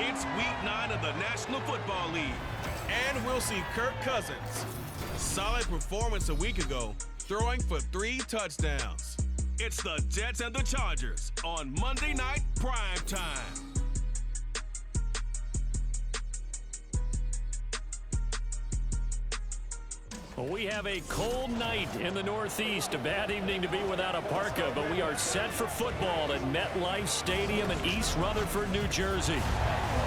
It's Week 9 of the National Football League, and we'll see Kirk Cousins. Solid performance a week ago, throwing for 3 touchdowns. It's the Jets and the Chargers on Monday Night Prime Time. We have a cold night in the Northeast. A bad evening to be without a parka, but we are set for football at MetLife Stadium in East Rutherford, New Jersey.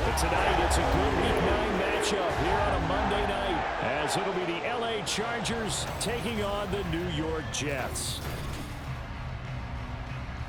But tonight, it's a good Week 9 matchup here on a Monday night, as it'll be the LA Chargers taking on the New York Jets.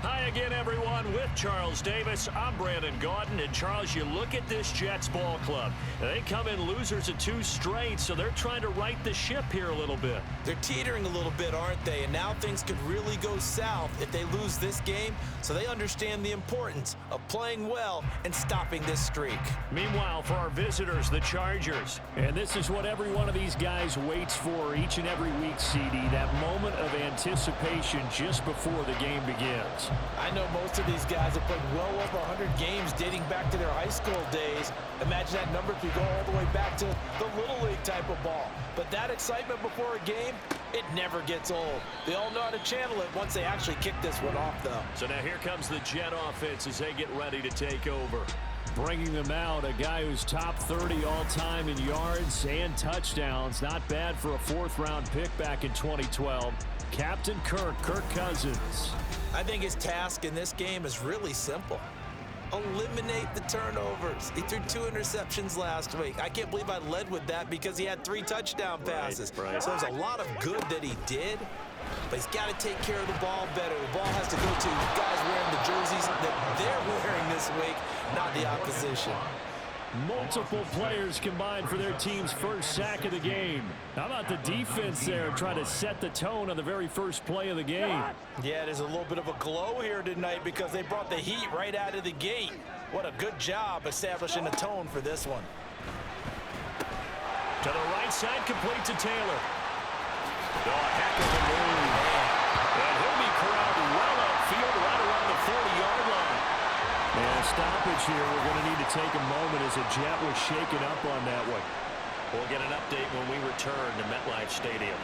Hi again, everyone. With Charles Davis, I'm Brandon Gaudin. And Charles, you look at this Jets ball club. They come in losers of 2 straight, so they're trying to right the ship here a little bit. They're teetering a little bit, aren't they? And now things could really go south if they lose this game, so they understand the importance of playing well and stopping this streak. Meanwhile, for our visitors, the Chargers. And this is what every one of these guys waits for each and every week, CD, that moment of anticipation just before the game begins. I know most of these guys have played well over 100 games dating back to their high school days. Imagine that number could go all the way back to the Little League type of ball. But that excitement before a game, it never gets old. They all know how to channel it once they actually kick this one off, though. So now here comes the Jet offense as they get ready to take over. Bringing them out, a guy who's top 30 all-time in yards and touchdowns. Not bad for a 4th-round pick back in 2012. Captain Kirk Cousins. I think his task in this game is really simple. Eliminate the turnovers. He threw 2 interceptions last week. I can't believe I led with that because he had 3 touchdown passes. Right. So there's a lot of good that he did, but he's got to take care of the ball better. The ball has to go to guys wearing the jerseys that they're wearing this week, not the opposition. Multiple players combined for their team's first sack of the game. How about the defense there trying to set the tone on the very first play of the game? Yeah, there's a little bit of a glow here tonight because they brought the heat right out of the gate. What a good job establishing a tone for this one. To the right side, complete to Taylor. Oh, heck of a move. And he'll be corralled well upfield right around the 40-yard line. And a stoppage here. We're going to need to take a moment as a Jet was shaken up on that one. We'll get an update when we return to MetLife Stadium.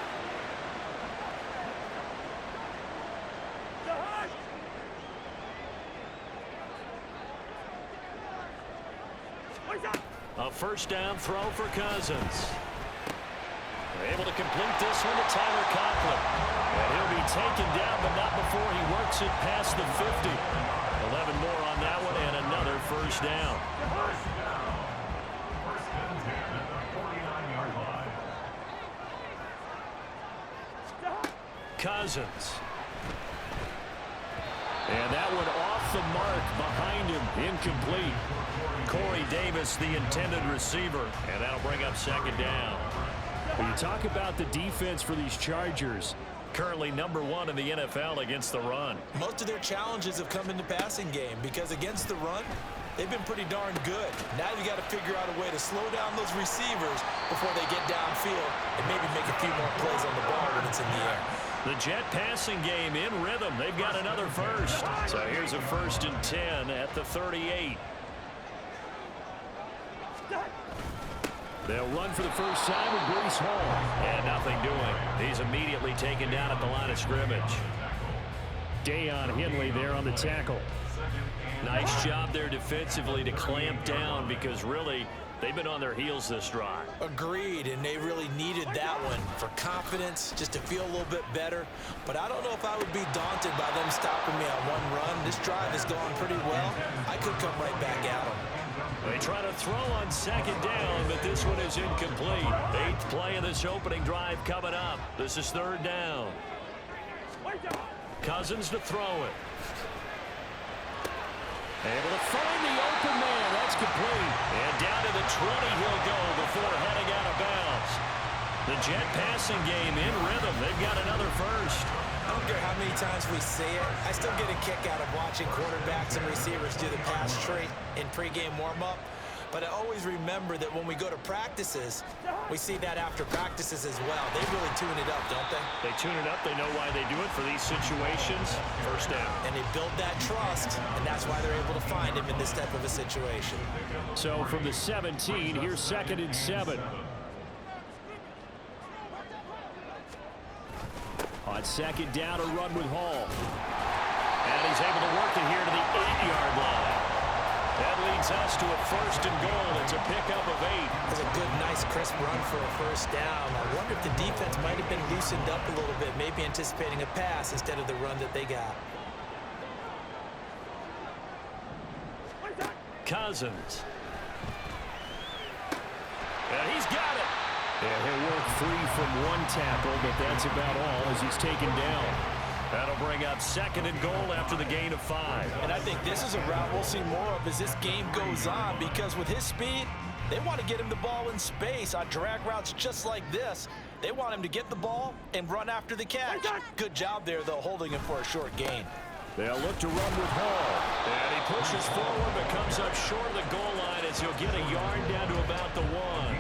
A first down throw for Cousins. They're able to complete this one to Tyler Conklin. And he'll be taken down, but not before he works it past the 50. 11 more on that one, and another first down. Cousins. And that one off the mark behind him, incomplete. Corey Davis, the intended receiver, and that'll bring up 2nd down. When you talk about the defense for these Chargers, currently number 1 in the NFL against the run. Most of their challenges have come in the passing game because against the run, they've been pretty darn good. Now you got to figure out a way to slow down those receivers before they get downfield and maybe make a few more plays on the ball when it's in the air. The Jet passing game in rhythm. They've got another first. So here's a 1st and 10 at the 38. They'll run for the first time with Breece Hall. And nothing doing. He's immediately taken down at the line of scrimmage. Deion Henley there on the tackle. Nice job there defensively to clamp down because really they've been on their heels this drive. Agreed, and they really needed that one for confidence, just to feel a little bit better. But I don't know if I would be daunted by them stopping me on one run. This drive is going pretty well. I could come right back at them. They try to throw on 2nd down, but this one is incomplete. 8th play of this opening drive coming up. This is 3rd down. Cousins to throw it. Able to find the open man. That's complete. And down to the 20 he'll go before heading out of bounds. The Jet passing game in rhythm. They've got another first. I don't care how many times we say it, I still get a kick out of watching quarterbacks and receivers do the pass trait in pregame warm-up. But I always remember that when we go to practices, we see that after practices as well. They really tune it up, don't they? They tune it up. They know why they do it for these situations. First down. And they build that trust, and that's why they're able to find him in this type of a situation. So from the 17, here's 2nd and 7. On 2nd down, a run with Hall. And he's able to work it here to the 8-yard line. That leads us to a 1st and goal. It's a pickup of 8. That's a good, nice, crisp run for a 1st down. I wonder if the defense might have been loosened up a little bit, maybe anticipating a pass instead of the run that they got. Cousins. And he's got it. And he'll work free from one tackle, but that's about all as he's taken down. That'll bring up 2nd and goal after the gain of 5. And I think this is a route we'll see more of as this game goes on, because with his speed, they want to get him the ball in space on drag routes just like this. They want him to get the ball and run after the catch. Good job there, though, holding him for a short gain. They'll look to run with Hall. And he pushes forward but comes up short of the goal line as he'll get a yard down to about the 1.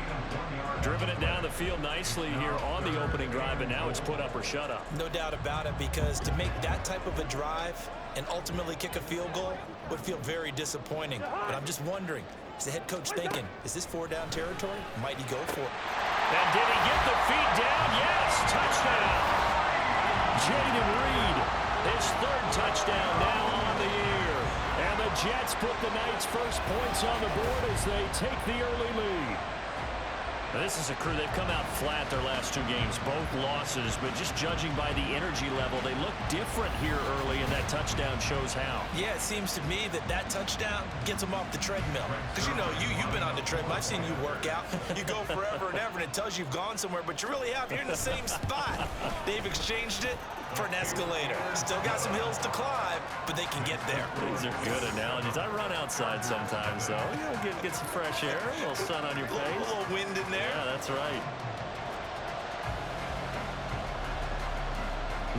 Driven it down the field nicely here on the opening drive, and now it's put up or shut up. No doubt about it, because to make that type of a drive and ultimately kick a field goal would feel very disappointing. But I'm just wondering, is the head coach thinking, is this 4-down territory? Might he go for it? And did he get the feet down? Yes, touchdown. Jaden Reed, his 3rd touchdown now on the year. And the Jets put the Knights' first points on the board as they take the early lead. Now, this is a crew, they've come out flat their last 2 games, both losses, but just judging by the energy level, they look different here early, and that touchdown shows how. Yeah, it seems to me that touchdown gets them off the treadmill. Because, you know, you've been on the treadmill. I've seen you work out. You go forever and ever, and it tells you you've gone somewhere, but you really have. You're in the same spot. They've exchanged it for an escalator. Still got some hills to climb, but they can get there. These are good analogies. I run outside sometimes, though. You know, get some fresh air, a little sun on your face. A little wind in there. Yeah, that's right.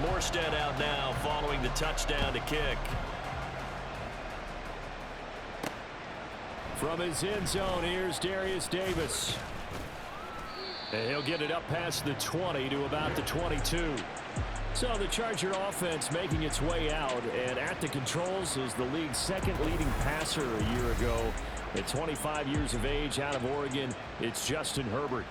Morstead out now following the touchdown to kick. From his end zone, here's Darius Davis. And he'll get it up past the 20 to about the 22. So the Charger offense making its way out, and at the controls is the league's 2nd leading passer a year ago. At 25 years of age, out of Oregon, it's Justin Herbert.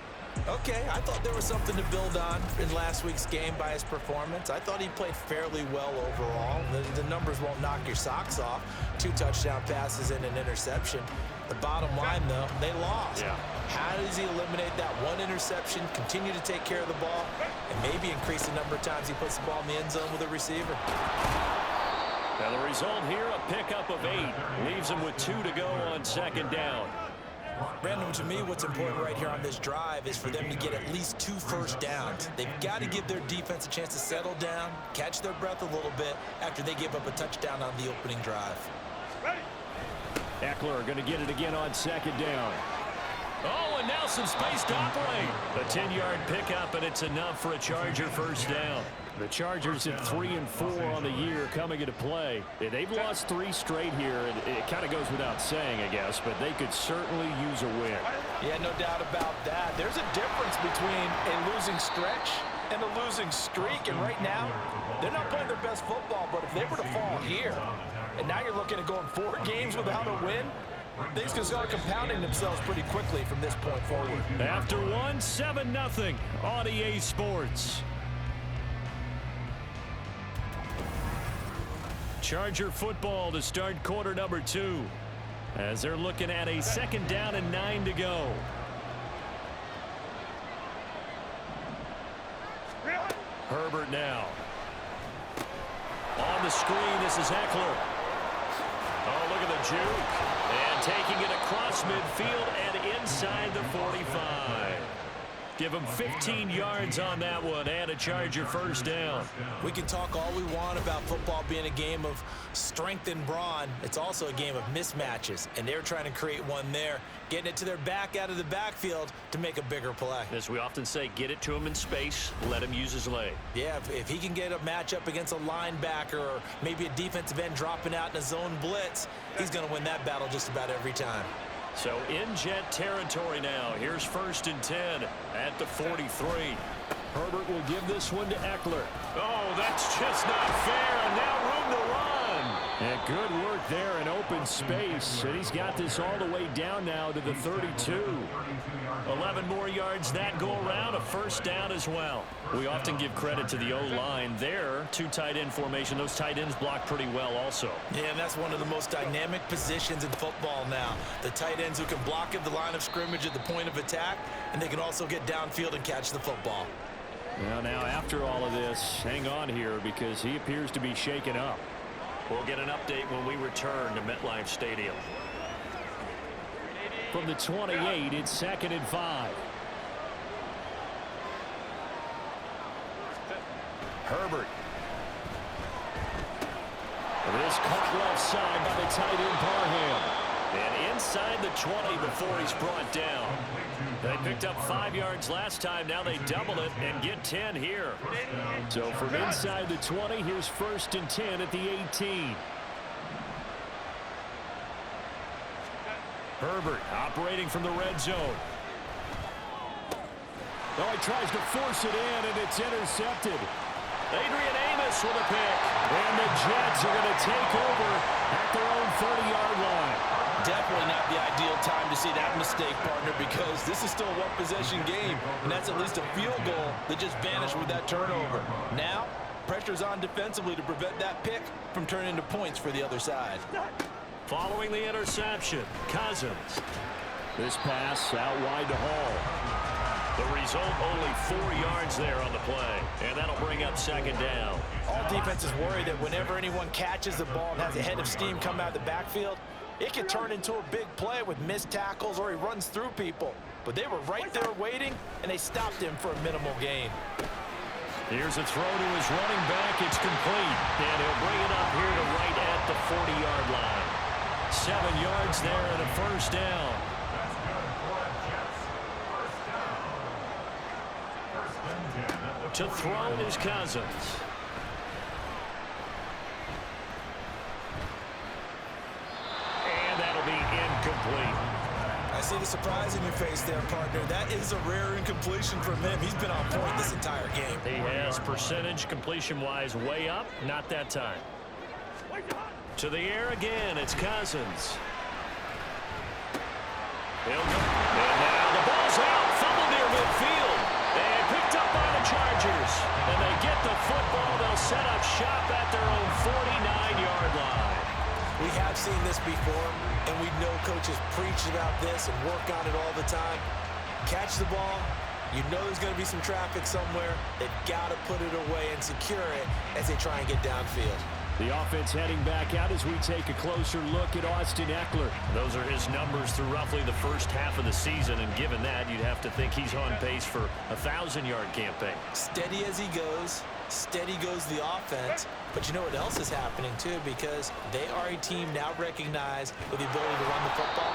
Okay, I thought there was something to build on in last week's game by his performance. I thought he played fairly well overall. The numbers won't knock your socks off. 2 touchdown passes and an interception. The bottom line, though, they lost. Yeah. How does he eliminate that 1 interception, continue to take care of the ball, and maybe increase the number of times he puts the ball in the end zone with a receiver? Now the result here, a pickup of 8. Leaves him with 2 to go on 2nd down. Brandon, to me, what's important right here on this drive is for them to get at least 2 first downs. They've got to give their defense a chance to settle down, catch their breath a little bit after they give up a touchdown on the opening drive. Eckler going to get it again on 2nd down. Oh, and now some space to operate. A 10-yard pickup, and it's enough for a Charger first down. The Chargers at 3-4 on the year coming into play. They've lost 3 straight here, and it kind of goes without saying, I guess, but they could certainly use a win. Yeah, no doubt about that. There's a difference between a losing stretch and a losing streak, and right now, they're not playing their best football, but if they were to fall here, and now you're looking at going 4 games without a win, things can start compounding themselves pretty quickly from this point forward. After 1, 7-0 on EA Sports. Charger football to start quarter number 2 as they're looking at a 2nd down and 9 to go. Herbert now. On the screen, this is Eckler. Oh, look at the juke. And taking it across midfield and inside the 45. Give him 15 yards on that one and a Charger first down. We can talk all we want about football being a game of strength and brawn. It's also a game of mismatches, and they're trying to create one there, getting it to their back out of the backfield to make a bigger play. As we often say, get it to him in space, let him use his leg. Yeah, if he can get a matchup against a linebacker or maybe a defensive end dropping out in a zone blitz, he's going to win that battle just about every time. So in Jet territory now. Here's 1st and 10 at the 43. Herbert will give this one to Eckler. Oh, that's just not fair, and now room to run. And good work there in open space. And he's got this all the way down now to the 32. 11 more yards that go around, a 1st down as well. We often give credit to the O-line there. 2 tight end formation. Those tight ends block pretty well also. Yeah, and that's one of the most dynamic positions in football now. The tight ends who can block at the line of scrimmage at the point of attack, and they can also get downfield and catch the football. Well, now after all of this, hang on here because he appears to be shaken up. We'll get an update when we return to MetLife Stadium. From the 28, it's 2nd and 5. Herbert. This caught left side by the tight end Parham. And inside the 20 before he's brought down. They picked up 5 yards last time. Now they double it and get 10 here. So from inside the 20, here's 1st and 10 at the 18. Herbert operating from the red zone. Oh, he tries to force it in, and it's intercepted. Adrian Amos with a pick. And the Jets are going to take over at their own 30-yard line. Definitely not the ideal time to see that mistake, partner, because this is still a one-possession game, and that's at least a field goal that just vanished with that turnover. Now, pressure's on defensively to prevent that pick from turning into points for the other side. Following the interception, Cousins. This pass out wide to Hall. The result, only 4 yards there on the play, and that'll bring up 2nd down. All defenses worry that whenever anyone catches the ball and has a head of steam come out of the backfield, it could turn into a big play with missed tackles or he runs through people. But they were right there waiting, and they stopped him for a minimal gain. Here's a throw to his running back. It's complete, and he'll bring it up here to right at the 40-yard line. 7 yards there and a 1st down. To throw is Cousins. And that'll be incomplete. I see the surprise in your face there, partner. That is a rare incompletion from him. He's been on point this entire game. He has percentage completion-wise way up. Not that time. To the air again. It's Cousins. He'll go. And now the ball's out. Fumble near midfield. And picked up by the Chargers. And they get the football. They'll set up shop at their own 49-yard line. We have seen this before, and we know coaches preach about this and work on it all the time. Catch the ball. You know there's going to be some traffic somewhere. They've got to put it away and secure it as they try and get downfield. The offense heading back out as we take a closer look at Austin Eckler. Those are his numbers through roughly the first half of the season, and given that, you'd have to think he's on pace for a 1,000-yard campaign. Steady as he goes. Steady goes the offense. But you know what else is happening, too, because they are a team now recognized with the ability to run the football.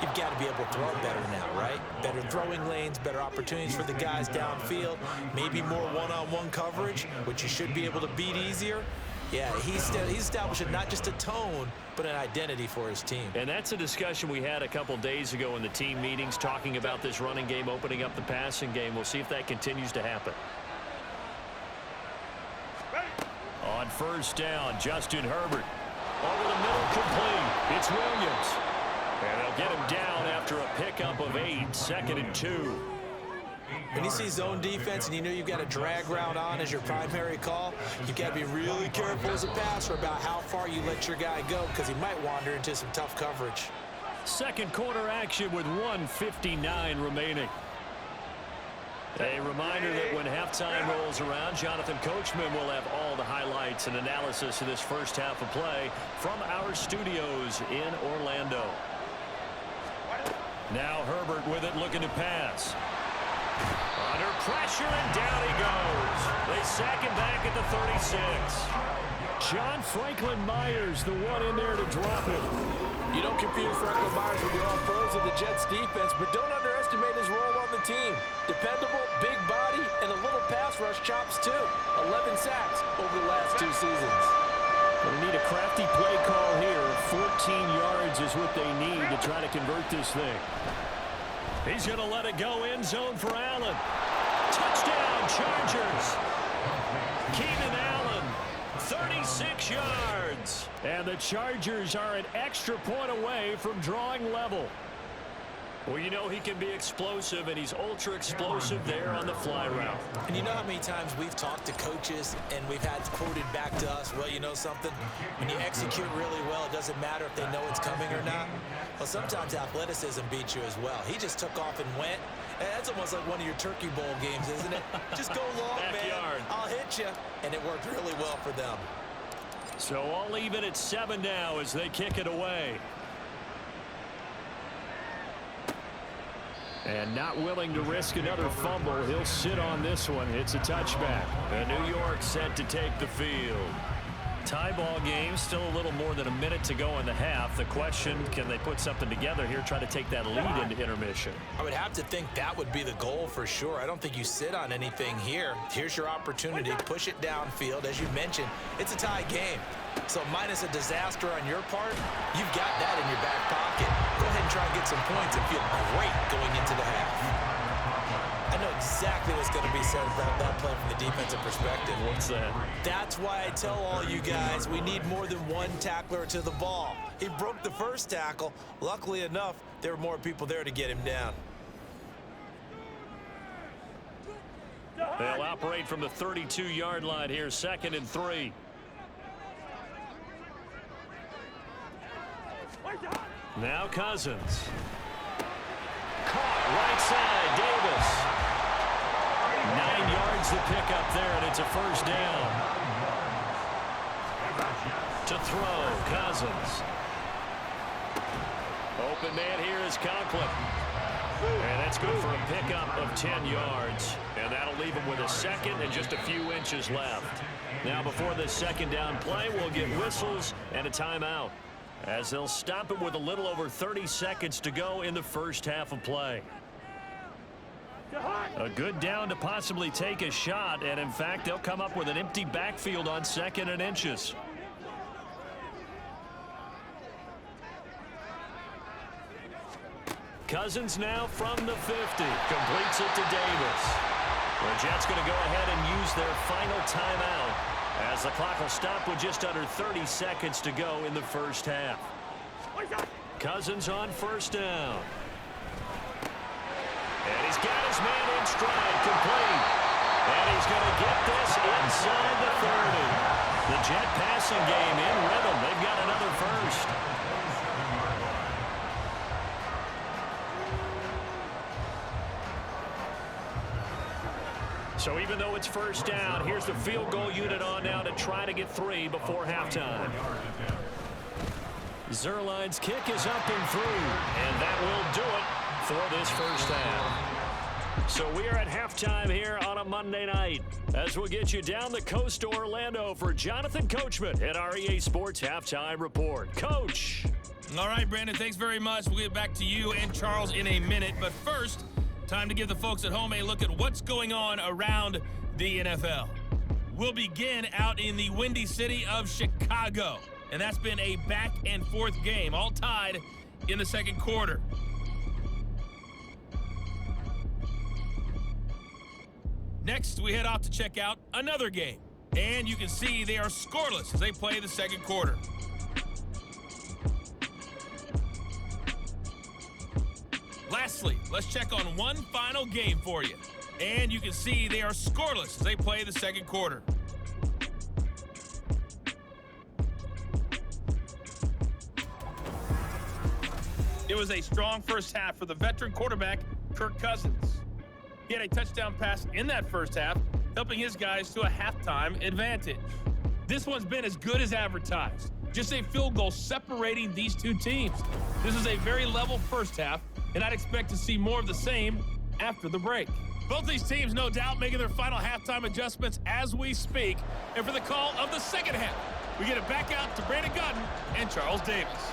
You've got to be able to throw better now, right? Better throwing lanes, better opportunities for the guys downfield, maybe more one-on-one coverage, which you should be able to beat easier. Yeah, he's establishing not just a tone, but an identity for his team. And that's a discussion we had a couple days ago in the team meetings, talking about this running game, opening up the passing game. We'll see if that continues to happen. On 1st down, Justin Herbert. Over the middle, complete. It's Williams. And they'll get him down after a pickup of 8, 2nd and 2. When you see zone defense and you know you've got a drag route on as your primary call, you've got to be really careful as a passer about how far you let your guy go because he might wander into some tough coverage. Second quarter action with 1:59 remaining. A reminder that when halftime rolls around, Jonathan Coachman will have all the highlights and analysis of this first half of play from our studios in Orlando. Now Herbert with it, looking to pass. Under pressure, and down he goes. They sack him back at the 36. John Franklin Myers, the one in there to drop him. You don't confuse Franklin Myers with the all-pros of the Jets defense, but don't underestimate his role on the team. Dependable, big body, and a little pass rush chops too. 11 sacks over the last 2 seasons. They need a crafty play call here. 14 yards is what they need to try to convert this thing. He's going to let it go end zone for Allen. Touchdown, Chargers. Keenan Allen, 36 yards. And the Chargers are an extra point away from drawing level. Well, you know he can be explosive, and he's ultra explosive there on the fly route. And you know how many times we've talked to coaches and we've had quoted back to us, well, you know something? When you execute really well, it doesn't matter if they know it's coming or not. Well, sometimes athleticism beats you as well. He just took off and went. And that's almost like one of your Turkey Bowl games, isn't it? Just go long, man. I'll hit you. And it worked really well for them. So all even at 7 now as they kick it away. And not willing to risk another fumble. He'll sit on this one. It's a touchback. And New York set to take the field. Tie ball game, still a little more than a minute to go in the half. The question, can they put something together here, try to take that lead into intermission? I would have to think that would be the goal for sure. I don't think you sit on anything here. Here's your opportunity. Push it downfield. As you mentioned, it's a tie game. So minus a disaster on your part, you've got that in your back pocket. Go ahead and try and get some points and feel great going into the half. I know exactly what's going to be said about that play from the defensive perspective. What's that? That's why I tell all you guys we need more than one tackler to the ball. He broke the first tackle. Luckily enough, there were more people there to get him down. They'll operate from the 32-yard line here, 2nd and 3. Now Cousins. Caught right side, Davis. 9 yards to pick up there, and it's a first down. To throw, Cousins. Open man here is Conklin. And that's good for a pickup of 10 yards. And that'll leave him with a second and just a few inches left. Now before this second down play, we'll get whistles and a timeout, as they'll stop it with a little over 30 seconds to go in the first half of play. A good down to possibly take a shot, and in fact, they'll come up with an empty backfield on 2nd and inches. Cousins now from the 50. Completes it to Davis. The Jets going to go ahead and use their final timeout, as the clock will stop with just under 30 seconds to go in the first half. Cousins on first down. And he's got his man in stride, complete. And he's going to get this inside the 30. The Jet passing game in rhythm. They've got another first. So even though it's first down, here's the field goal unit on now to try to get 3 before halftime. Zerline's kick is up and through, and that will do it for this first half. So we are at halftime here on a Monday night, as we'll get you down the coast to Orlando for Jonathan Coachman at our EA Sports Halftime Report. Coach. All right, Brandon, thanks very much. We'll get back to you and Charles in a minute. But first, time to give the folks at home a look at what's going on around the NFL. We'll begin out in the windy city of Chicago. And that's been a back-and-forth game, all tied in the second quarter. Next, we head off to check out another game. And you can see they are scoreless as they play the second quarter. Lastly, let's check on one final game for you. And you can see they are scoreless as they play the second quarter. It was a strong first half for the veteran quarterback, Kirk Cousins. He had a touchdown pass in that first half, helping his guys to a halftime advantage. This one's been as good as advertised. Just a field goal separating these two teams. This is a very level first half, and I'd expect to see more of the same after the break. Both these teams, no doubt, making their final halftime adjustments as we speak. And for the call of the second half, we get it back out to Brandon Gunn and Charles Davis.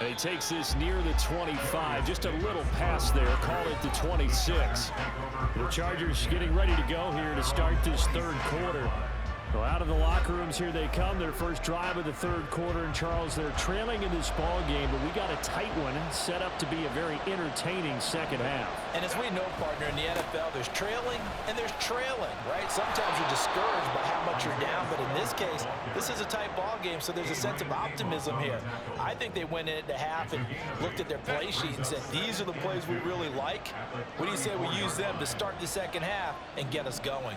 A he takes this near the 25. Just a little pass there. Call it the 26. The Chargers getting ready to go here to start this third quarter. So out of the locker rooms here they come. Their first drive of the third quarter. And Charles, they're trailing in this ball game, but we got a tight one set up to be a very entertaining second half. And as we know, partner, in the NFL, there's trailing and there's trailing, right? Sometimes you're discouraged by how much you're down, but in this case, this is a tight ball game, so there's a sense of optimism here. I think they went into half and looked at their play sheet and said, these are the plays we really like. What do you say we use them to start the second half and get us going?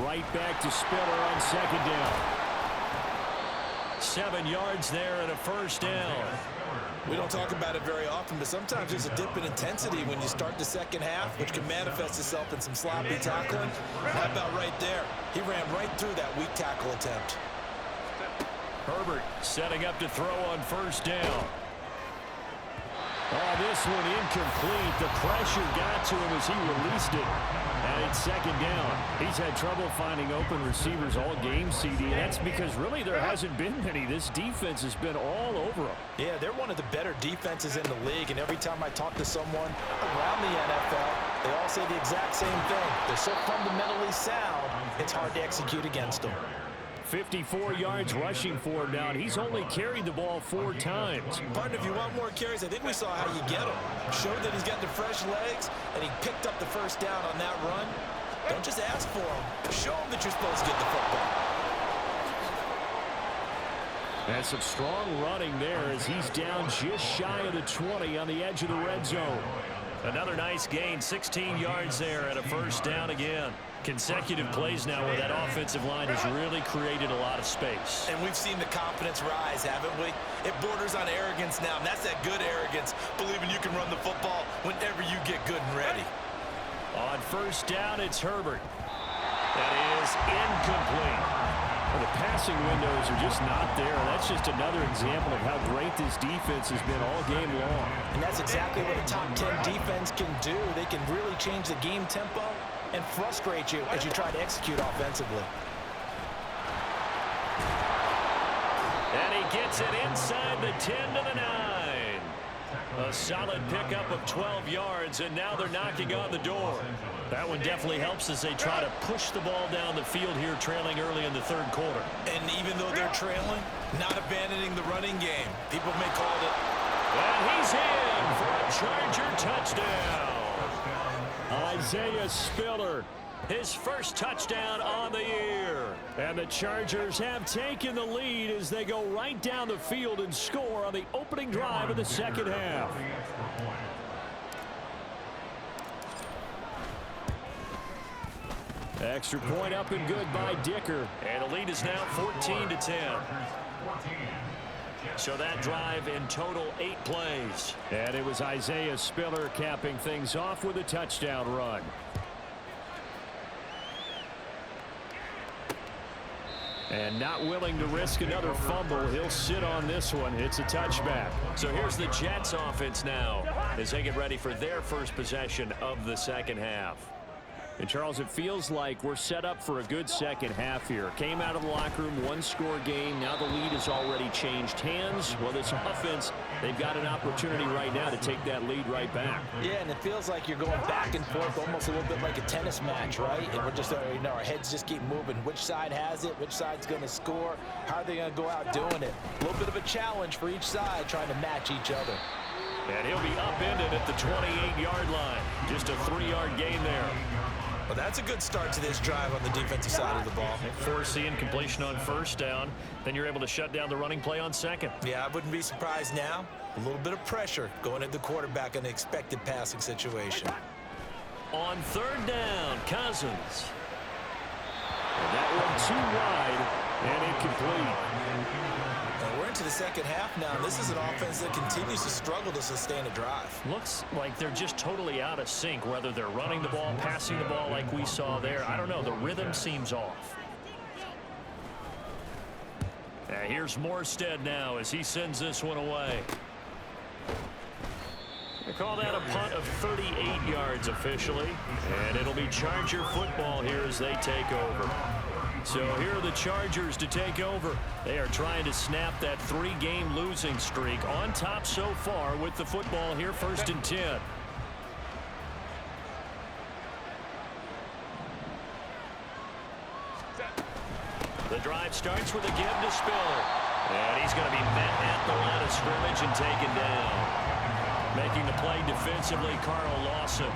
Right back to Spiller on second down. 7 yards there and a first down. We don't talk about it very often, but sometimes there's a dip in intensity when you start the second half, which can manifest itself in some sloppy tackling. How about right there? He ran right through that weak tackle attempt. Herbert setting up to throw on first down. Oh, this one incomplete. The pressure got to him as he released it. And it's second down. He's had trouble finding open receivers all game, CD. And that's because really there hasn't been many. This defense has been all over them. Yeah, they're one of the better defenses in the league. And every time I talk to someone around the NFL, they all say the exact same thing. They're so fundamentally sound, it's hard to execute against them. 54 yards rushing for him now, and he's only carried the ball 4 times. Partner, if you want more carries, I think we saw how you get him. Showed that he's got the fresh legs, and he picked up the first down on that run. Don't just ask for him. Show him that you're supposed to get the football. And some strong running there as he's down just shy of the 20 on the edge of the red zone. Another nice gain, 16 yards there and a first down again. Consecutive plays now where that offensive line has really created a lot of space. And we've seen the confidence rise, haven't we? It borders on arrogance now, and that's that good arrogance, believing you can run the football whenever you get good and ready. On first down, it's Herbert. That is incomplete. Well, the passing windows are just not there. That's just another example of how great this defense has been all game long. And that's exactly what a top 10 defense can do. They can really change the game tempo and frustrate you as you try to execute offensively. And he gets it inside the 10 to the 9. A solid pickup of 12 yards, and now they're knocking on the door. That one definitely helps as they try to push the ball down the field here, trailing early in the third quarter. And even though they're trailing, not abandoning the running game. People may call it. And he's in for a Charger touchdown. Isaiah Spiller, his first touchdown on the year. And the Chargers have taken the lead as they go right down the field and score on the opening drive of the second half. Extra point up and good by Dicker. And the lead is now 14-10. So that drive in total 8 plays. And it was Isaiah Spiller capping things off with a touchdown run. And not willing to risk another fumble. He'll sit on this one. It's a touchback. So here's the Jets offense now as they get ready for their first possession of the second half. And, Charles, it feels like we're set up for a good second half here. Came out of the locker room, 1-score game. Now the lead has already changed hands. Well, this offense, they've got an opportunity right now to take that lead right back. Yeah, and it feels like you're going back and forth, almost a little bit like a tennis match, right? And we're just, our heads just keep moving. Which side has it? Which side's going to score? How are they going to go out doing it? A little bit of a challenge for each side, trying to match each other. And he'll be upended at the 28-yard line. Just a 3-yard gain there. Well, that's a good start to this drive on the defensive side of the ball. Force the incompletion on first down. Then you're able to shut down the running play on second. Yeah, I wouldn't be surprised now. A little bit of pressure going at the quarterback in an expected passing situation. On third down, Cousins. And that one too wide and incomplete. We're into the second half now. This is an offense that continues to struggle to sustain a drive. Looks like they're just totally out of sync, whether they're running the ball, passing the ball like we saw there. I don't know. The rhythm seems off. Here's Morstead now as he sends this one away. They call that a punt of 38 yards officially. And it'll be Charger football here as they take over. So here are the Chargers to take over. They are trying to snap that 3-game losing streak. On top so far with the football here, 1st and 10. The drive starts with a give to Spiller. And he's going to be met at the line of scrimmage and taken down. Making the play defensively, Carl Lawson.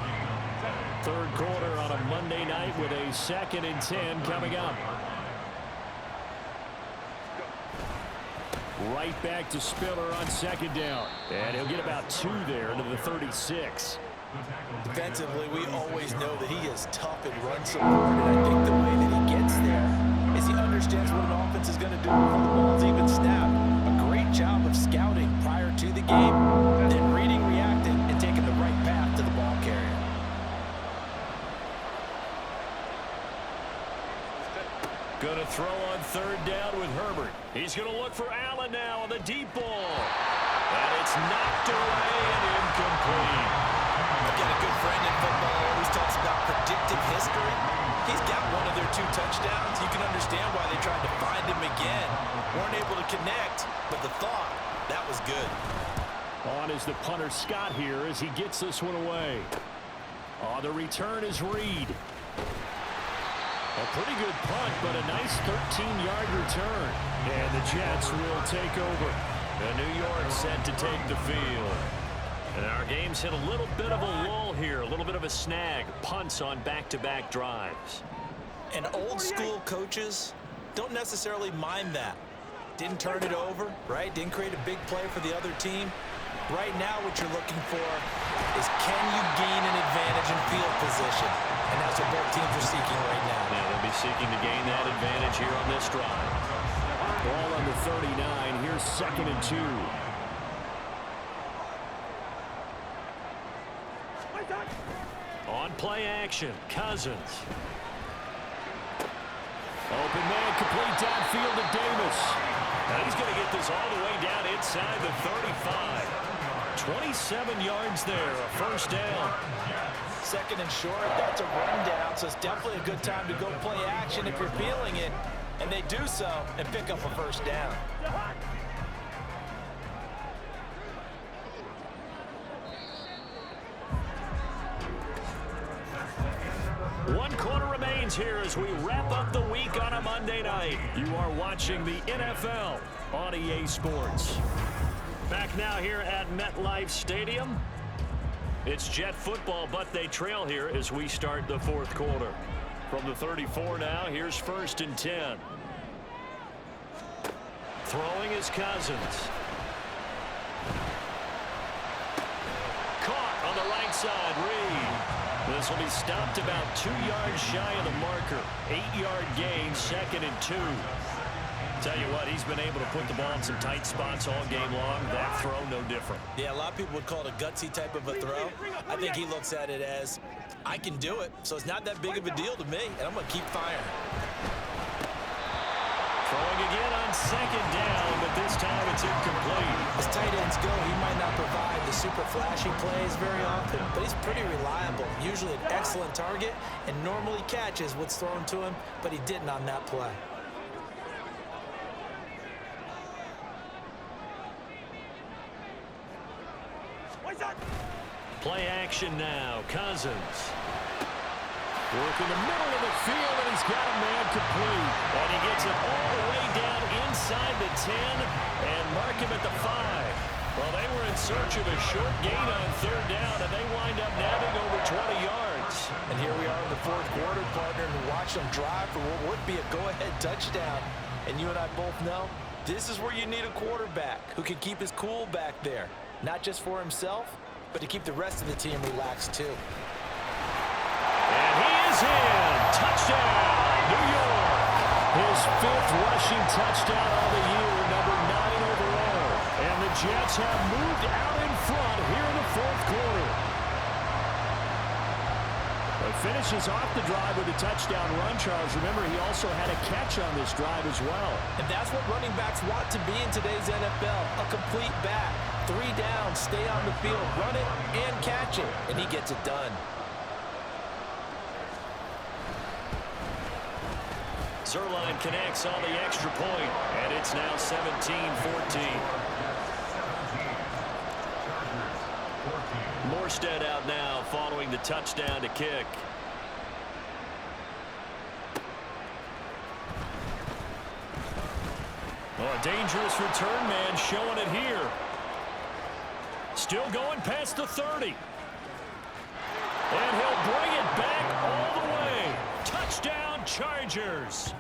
3rd quarter on a Monday night with a 2nd and 10 coming up. Right back to Spiller on 2nd down. And he'll get about 2 there to the 36. Defensively, we always know that he is tough and run support, and I think the way that he gets there is he understands what an offense is going to do before the ball's even snapped. A great job of scouting prior to the game, then reading, reacting, and taking the right path to the ball carrier. Going to throw on 3rd down with Herbert. He's going to look for Allen now on the deep ball. And it's knocked away and incomplete. I've got a good friend in football who always talks about predictive history. He's got one of their 2 touchdowns. You can understand why they tried to find him again. Weren't able to connect, but the thought, that was good. On is the punter Scott here as he gets this one away. On the return is Reed. A pretty good punt, but a nice 13-yard return. And the Jets will take over. And New York set to take the field. And our game's hit a little bit of a lull here, a little bit of a snag. Punts on back-to-back drives. And old-school coaches don't necessarily mind that. Didn't turn it over, right? Didn't create a big play for the other team. Right now, what you're looking for is can you gain an advantage in field position? And that's what both teams are seeking right now. Yeah, they'll be seeking to gain that advantage here on this drive. Ball on the 39. Here's 2nd and 2. On play action, Cousins. Open man, complete downfield to Davis. Now he's going to get this all the way down inside the 35. 27 yards there, a 1st down. 2nd and short, that's a rundown, so it's definitely a good time to go play action if you're feeling it. And they do so and pick up a 1st down. One quarter remains here as we wrap up the week on a Monday night. You are watching the NFL on EA Sports. Back now here at MetLife Stadium. It's Jet football, but they trail here as we start the 4th quarter. From the 34 now, here's 1st and 10. Throwing is Cousins. Caught on the right side, Reed. This will be stopped about 2 yards shy of the marker. 8-yard gain, 2nd and 2. Tell you what, he's been able to put the ball in some tight spots all game long. That throw, no different. Yeah, a lot of people would call it a gutsy type of a throw. I think he looks at it as, I can do it, so it's not that big of a deal to me, and I'm going to keep firing. Throwing again on 2nd down, but this time it's incomplete. As tight ends go, he might not provide the super flashy plays very often, but he's pretty reliable. Usually an excellent target, and normally catches what's thrown to him, but he didn't on that play. Play action now. Cousins. Work in the middle of the field, and he's got a man complete. And he gets it all the way down inside the 10 and mark him at the 5. Well, they were in search of a short gain on 3rd down, and they wind up nabbing over 20 yards. And here we are in the 4th quarter, partner, and watch them drive for what would be a go-ahead touchdown. And you and I both know this is where you need a quarterback who can keep his cool back there, not just for himself, but to keep the rest of the team relaxed too. And he is in. Touchdown, New York. His 5th rushing touchdown of the year, number 9 overall. And the Jets have moved out in front here in the 4th quarter. But finishes off the drive with a touchdown run, Charles. Remember, he also had a catch on this drive as well. And that's what running backs want to be in today's NFL, a complete back. 3 downs, stay on the field, run it and catch it, and he gets it done. Zerline connects on the extra point, and it's now 17-14. Morstead out now following the touchdown to kick. Oh, a dangerous return man showing it here. Still going past the 30. And he'll bring it back all the way. Touchdown, Chargers.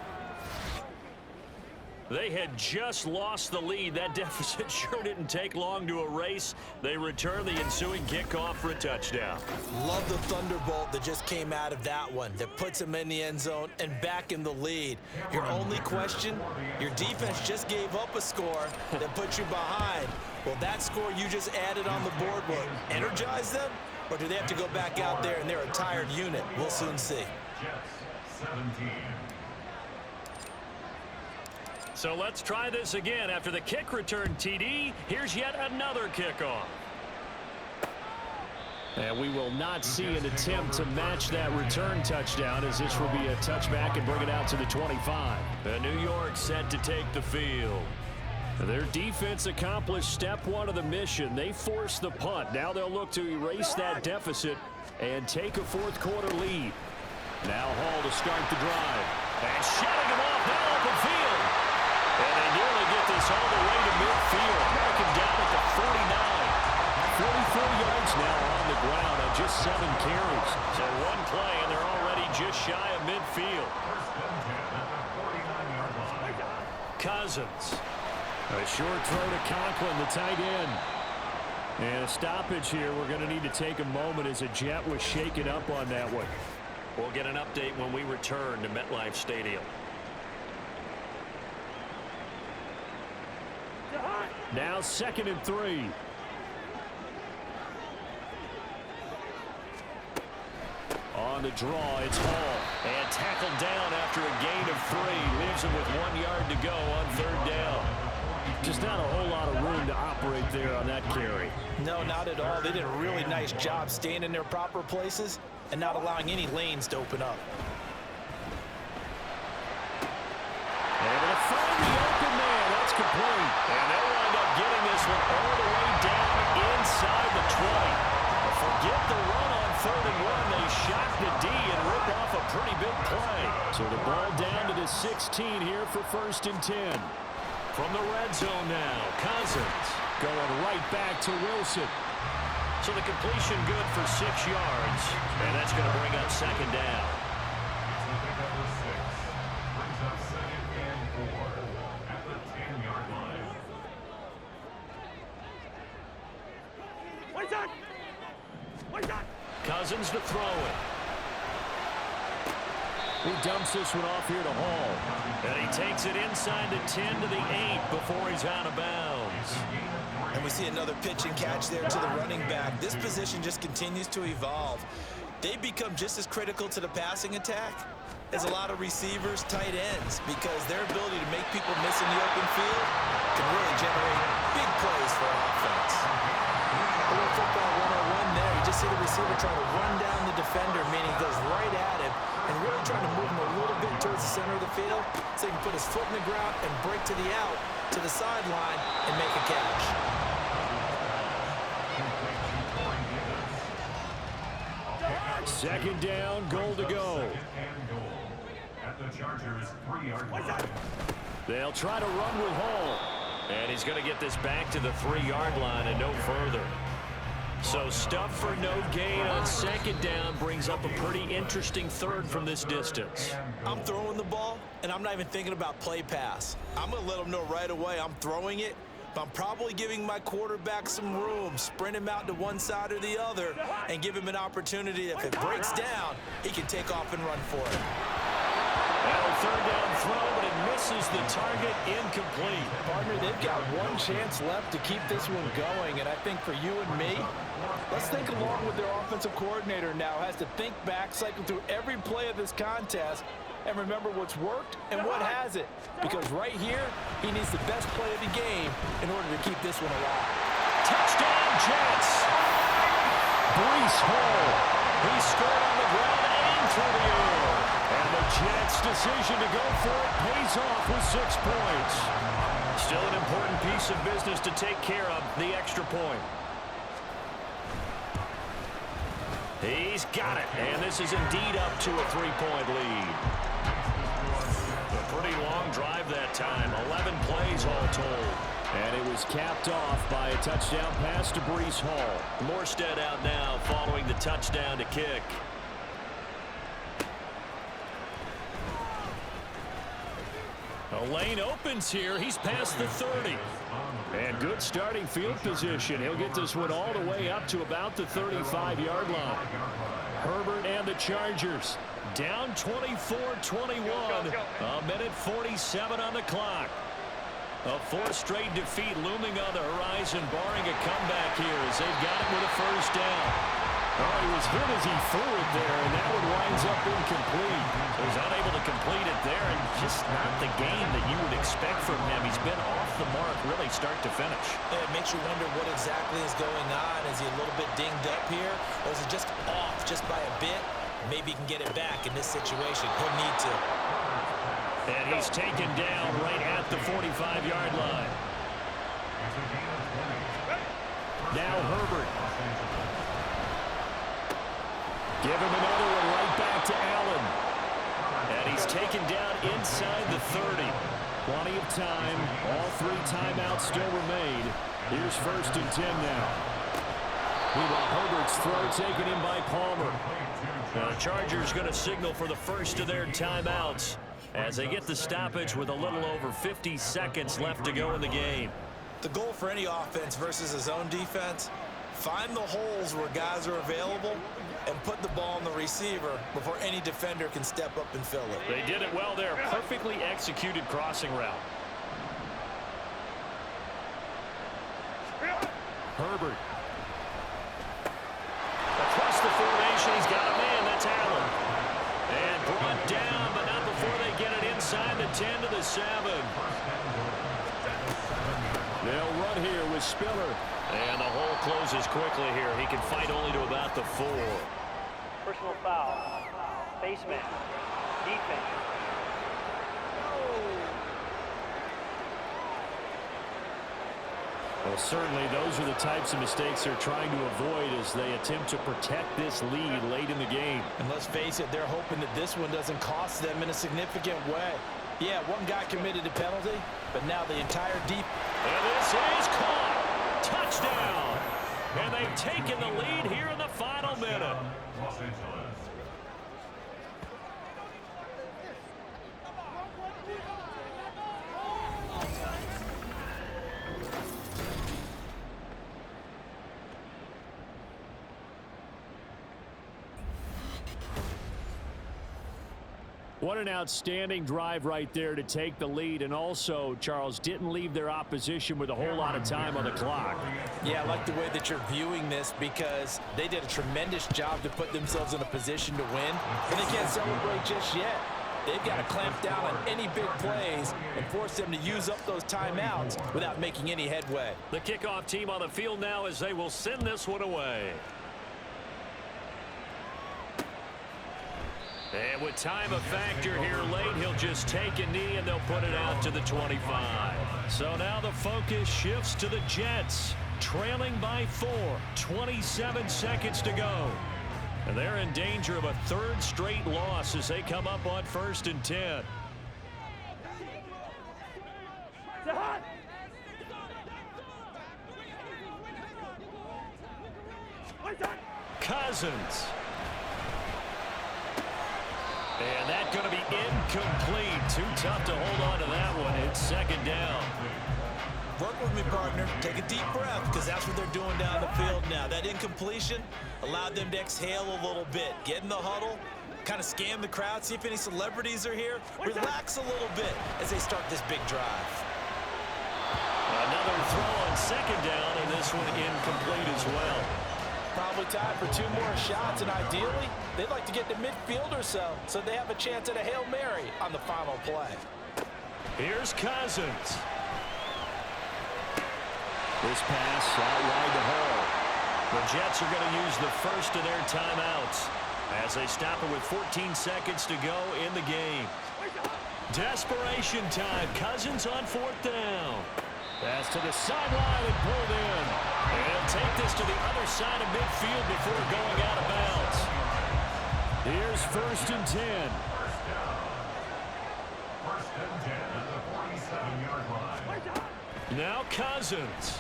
They had just lost the lead. That deficit sure didn't take long to erase. They return the ensuing kickoff for a touchdown. Love the thunderbolt that just came out of that one that puts them in the end zone and back in the lead. Your only question, your defense just gave up a score that put you behind. Will that score you just added on the board will energize them? Or do they have to go back out there and they're a tired unit? We'll soon see. So let's try this again. After the kick return TD, here's yet another kickoff. And we will not see an attempt to match that return touchdown, as this will be a touchback and bring it out to the 25. And New York set to take the field. Their defense accomplished step one of the mission. They forced the punt. Now they'll look to erase that deficit and take a fourth quarter lead. Now Hall to start the drive. And shutting him off now open field. And they nearly get this all the way to midfield. Marking down at the 49. 44 yards now on the ground on just 7 carries. So one play and they're already just shy of midfield. Cousins. A short throw to Conklin, the tight end. And a stoppage here. We're going to need to take a moment as a jet was shaken up on that one. We'll get an update when we return to MetLife Stadium. Now 2nd and 3. On the draw, it's Hall. And tackled down after a gain of 3. Leaves him with 1 yard to go on 3rd down. Just not a whole lot of room to operate there on that carry. No, not at all. They did a really nice job staying in their proper places and not allowing any lanes to open up. Able to find the open man. That's complete. And they'll wind up getting this one all the way down inside the 20. Forget the run on 3rd and 1. They shock the D and rip off a pretty big play. So the ball down to the 16 here for 1st and 10. From the red zone now, Cousins going right back to Wilson. So the completion good for 6 yards, and that's going to bring up 2nd down. Cousins to throw it. He dumps this one off here to Hall. And he takes it inside the 10 to the 8 before he's out of bounds. And we see another pitch and catch there to the running back. This position just continues to evolve. They become just as critical to the passing attack as a lot of receivers, tight ends, because their ability to make people miss in the open field can really generate big plays for offense. A little football 101 there. You just see the receiver trying to run down the defender, meaning he goes right at him and really trying to move him a little bit towards the center of the field so he can put his foot in the ground and break to the out, to the sideline, and make a catch. Second down, goal to go. They'll try to run with Hall. And he's going to get this back to the 3-yard line and no further. So stuff for no gain on 2nd down brings up a pretty interesting 3rd from this distance. I'm throwing the ball, and I'm not even thinking about play pass. I'm going to let them know right away I'm throwing it, but I'm probably giving my quarterback some room, sprint him out to one side or the other, and give him an opportunity. If it breaks down, he can take off and run for it. Now 3rd down throw, but it misses the target, incomplete. Partner, they've got one chance left to keep this one going, and I think for you and me, let's think along with their offensive coordinator now. Has to think back, cycle through every play of this contest, and remember what's worked and what hasn't. Because right here, he needs the best play of the game in order to keep this one alive. Touchdown, Jets! Breece Hall. He scored on the ground and through the air. And the Jets decision to go for it pays off with 6 points. Still an important piece of business to take care of, the extra point. He's got it, and this is indeed up to a 3-point lead. A pretty long drive that time, 11 plays all told. And it was capped off by a touchdown pass to Breece Hall. Morstead out now following the touchdown to kick. A lane opens here. He's past the 30. And good starting field position. He'll get this one all the way up to about the 35-yard line. Herbert and the Chargers down 24-21. A minute 47 on the clock. A 4th straight defeat looming on the horizon, barring a comeback here as they've got it with a first down. Oh, he was hit as he threw it there, and that one winds up incomplete. He was unable to complete it there, and just not the game that you would expect from him. He's been off the mark really start to finish. Yeah, it makes you wonder what exactly is going on. Is he a little bit dinged up here, or is it just off just by a bit? Maybe he can get it back in this situation. He'll need to. And he's taken down right at the 45-yard line. Now Herbert. Give him another one right back to Allen. And he's taken down inside the 30. Plenty of time. All 3 timeouts still remain. Here's 1st and 10 now. Meanwhile, Herbert's throw taken in by Palmer. Now the Chargers going to signal for the first of their timeouts as they get the stoppage with a little over 50 seconds left to go in the game. The goal for any offense versus his own defense, find the holes where guys are available and put the ball on the receiver before any defender can step up and fill it. They did it well there. Perfectly executed crossing route. Herbert. Across the formation, he's got a man. That's Allen. And brought down, but not before they get it inside the 10 to the 7. They'll run here with Spiller. And the hole closes quickly here. He can fight only to about the 4. Personal foul. Face man. Defense. Well, certainly those are the types of mistakes they're trying to avoid as they attempt to protect this lead late in the game. And let's face it, they're hoping that this one doesn't cost them in a significant way. Yeah, one guy committed a penalty, but now the entire deep. And this is caught. Touchdown. And they've taken the lead here in the final minute. What an outstanding drive right there to take the lead, and also, Charles, didn't leave their opposition with a whole lot of time on the clock. Yeah, I like the way that you're viewing this because they did a tremendous job to put themselves in a position to win, and they can't celebrate just yet. They've got to clamp down on any big plays and force them to use up those timeouts without making any headway. The kickoff team on the field now as they will send this one away. And with time a factor here late, he'll just take a knee and they'll put it out to the 25. So now the focus shifts to the Jets, trailing by 4, 27 seconds to go. And they're in danger of a 3rd straight loss as they come up on 1st and 10. Cousins. And that's going to be incomplete. Too tough to hold on to that one. It's 2nd down. Work with me, partner. Take a deep breath because that's what they're doing down the field now. That incompletion allowed them to exhale a little bit. Get in the huddle, kind of scan the crowd, see if any celebrities are here. Relax a little bit as they start this big drive. Another throw on 2nd down, and this one incomplete as well. Probably time for 2 more shots, and ideally, they'd like to get to midfield or so they have a chance at a Hail Mary on the final play. Here's Cousins. This pass out wide to Hall. The Jets are going to use the first of their timeouts. As they stop it with 14 seconds to go in the game. Desperation time. Cousins on 4th down. Pass to the sideline and pulled in. And he'll take this to the other side of midfield before going out of bounds. Here's 1st and 10. Now Cousins.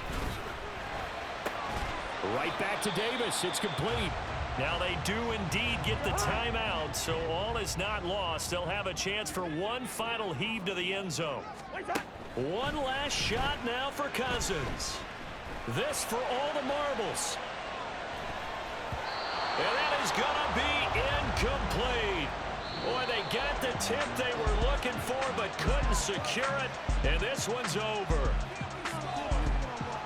Right back to Davis. It's complete. Now they do indeed get the timeout, so all is not lost. They'll have a chance for one final heave to the end zone. One last shot now for Cousins. This for all the marbles. And that is going to be incomplete. Boy, they got the tip they were looking for but couldn't secure it, and this one's over.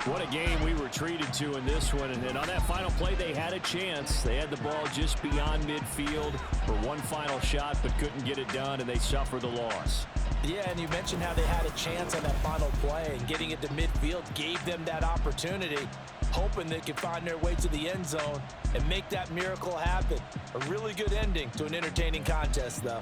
What a game we were treated to in this one. And on that final play, they had a chance. They had the ball just beyond midfield for one final shot, but couldn't get it done, and they suffered the loss. Yeah, and you mentioned how they had a chance on that final play, and getting it to midfield gave them that opportunity, hoping they could find their way to the end zone and make that miracle happen. A really good ending to an entertaining contest, though.